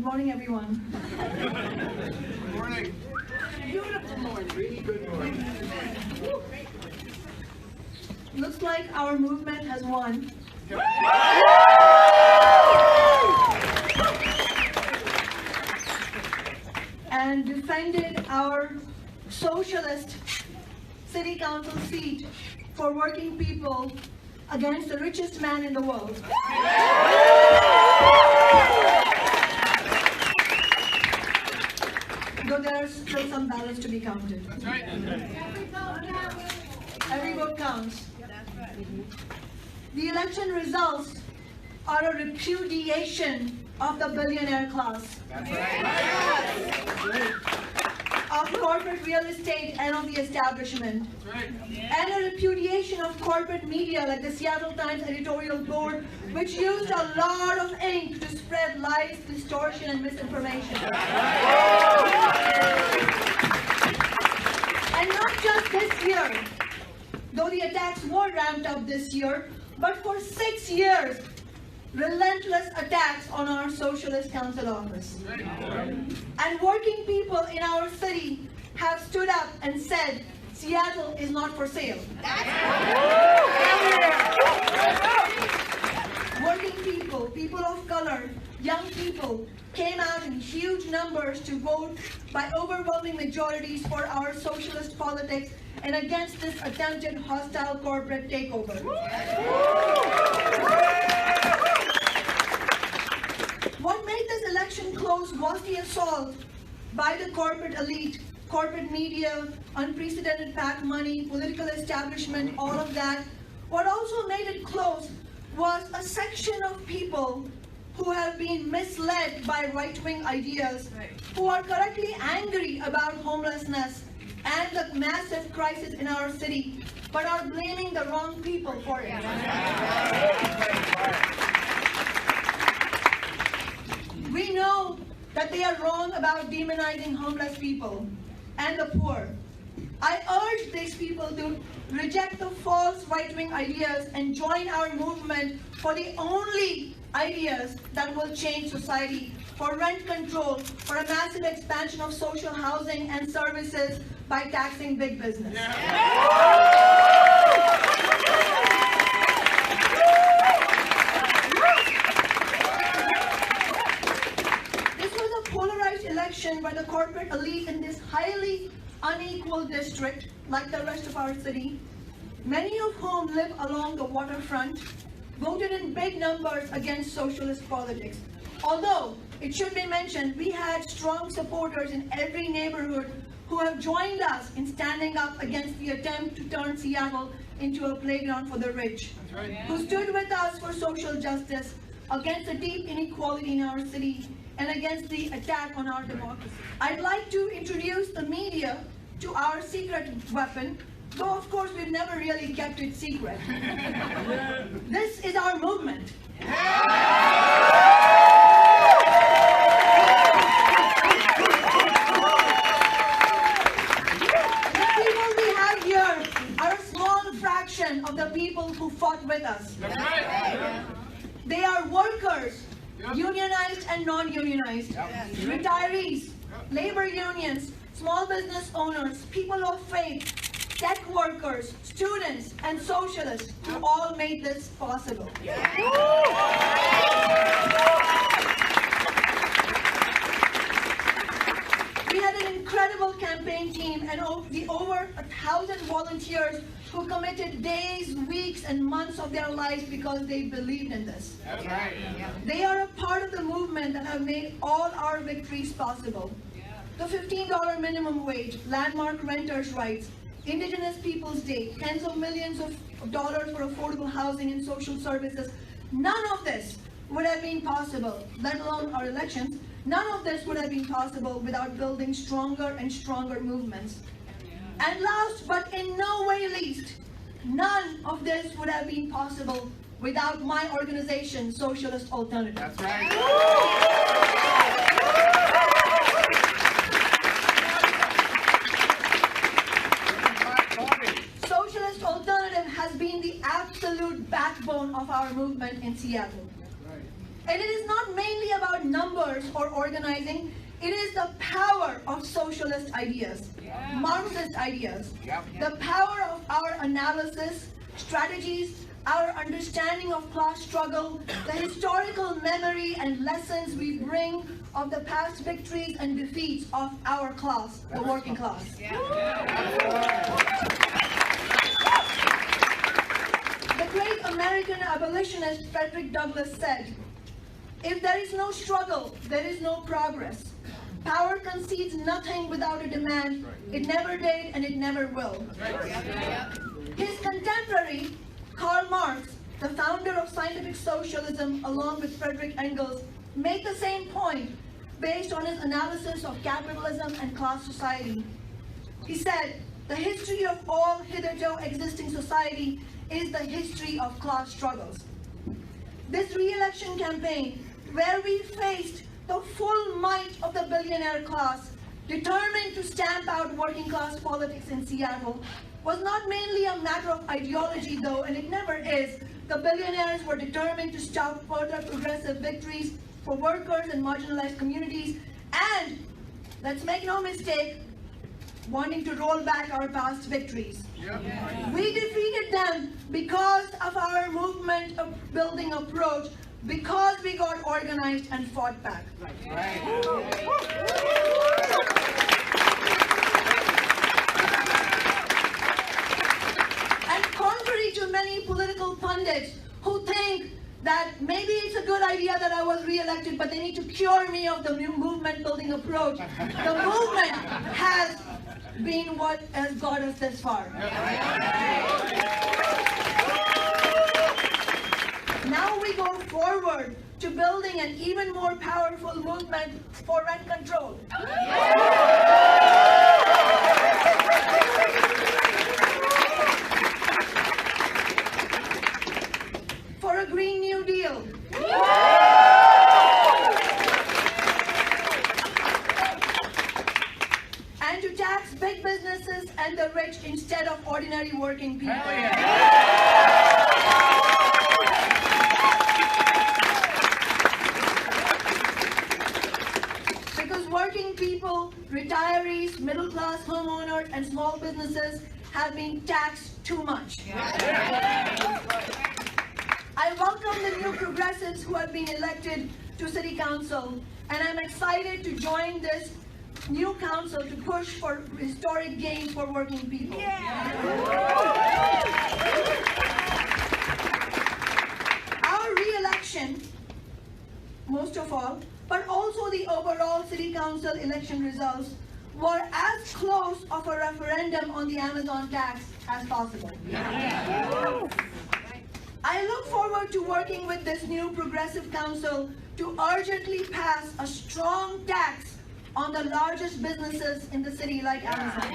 morning, everyone. Good morning. Beautiful morning. Really good morning. Looks like our movement has won. And defended our socialist city council seat for working people against the richest man in the world. Though there are still some ballots to be counted. That's right. Every vote counts. The election results are a repudiation of the billionaire class, That's right. of corporate real estate and of the establishment, That's right. and a repudiation of corporate media like the Seattle Times editorial board, which used a lot of ink to spread lies, distortion, and misinformation. And not just this year, though the attacks were ramped up this year, but for 6 years, relentless attacks on our socialist council office. And working people in our city have stood up and said, Seattle is not for sale. Working people, people of color, young people, came out in huge numbers to vote by overwhelming majorities for our socialist politics and against this attempted hostile corporate takeover. What made this election close was the assault by the corporate elite, corporate media, unprecedented PAC money, political establishment, all of that. What also made it close was a section of people who have been misled by right-wing ideas, who are correctly angry about homelessness and the massive crisis in our city, but are blaming the wrong people for it. We know that they are wrong about demonizing homeless people and the poor. I urge these people to reject the false right-wing ideas and join our movement for the only ideas that will change society, for rent control, for a massive expansion of social housing and services by taxing big business. This was a polarized election by the corporate elite in this highly unequal district, like the rest of our city, many of whom live along the waterfront, voted in big numbers against socialist politics. Although, it should be mentioned, we had strong supporters in every neighborhood who have joined us in standing up against the attempt to turn Seattle into a playground for the rich, who stood with us for social justice, against the deep inequality in our city, and against the attack on our democracy. I'd like to introduce the media to our secret weapon, though of course we've never really kept it secret. This is our movement. The people we have here are a small fraction of the people who fought with us. They are workers, unionized and non-unionized, retirees, labor unions, small business owners, people of faith, tech workers, students, and socialists who all made this possible. We had an incredible campaign team and over 1,000 volunteers who committed days, weeks, and months of their lives because they believed in this. That's right. They are a part of the movement that have made all our victories possible. The $15 minimum wage, landmark renters' rights, Indigenous Peoples' Day, tens of millions of dollars for affordable housing and social services. None of this would have been possible, let alone our elections. None of this would have been possible without building stronger and stronger movements. And last, but in no way least, none of this would have been possible without my organization, Socialist Alternative. That's right. Socialist Alternative has been the absolute backbone of our movement in Seattle. And it is not mainly about numbers or organizing, it is the power of socialist ideas, Marxist ideas, the power of our analysis, strategies, our understanding of class struggle, the historical memory and lessons we bring of the past victories and defeats of our class, the working class. The great American abolitionist Frederick Douglass said, "If there is no struggle, there is no progress. Power concedes nothing without a demand. It never did and it never will." His contemporary, Karl Marx, the founder of scientific socialism along with Friedrich Engels, made the same point based on his analysis of capitalism and class society. He said, "The history of all hitherto existing society is the history of class struggles." This re-election campaign, where we faced the full might of the billionaire class, determined to stamp out working class politics in Seattle, was not mainly a matter of ideology though, and it never is. The billionaires were determined to stop further progressive victories for workers and marginalized communities, and, let's make no mistake, wanting to roll back our past victories. We defeated them because of our movement of building approach, because we got organized and fought back. And contrary to many political pundits who think that maybe it's a good idea that I was re-elected, but they need to cure me of the new movement building approach, the movement has been what has got us this far. Now we go forward to building an even more powerful movement for rent control. For a Green New Deal. And to tax big businesses and the rich instead of ordinary working people. Working people, retirees, middle-class homeowners, and small businesses have been taxed too much. I welcome the new progressives who have been elected to City Council, and I'm excited to join this new council to push for historic gains for working people. Our re-election, most of all, but also the overall City Council election results were as close of a referendum on the Amazon tax as possible. I look forward to working with this new progressive council to urgently pass a strong tax on the largest businesses in the city like Amazon.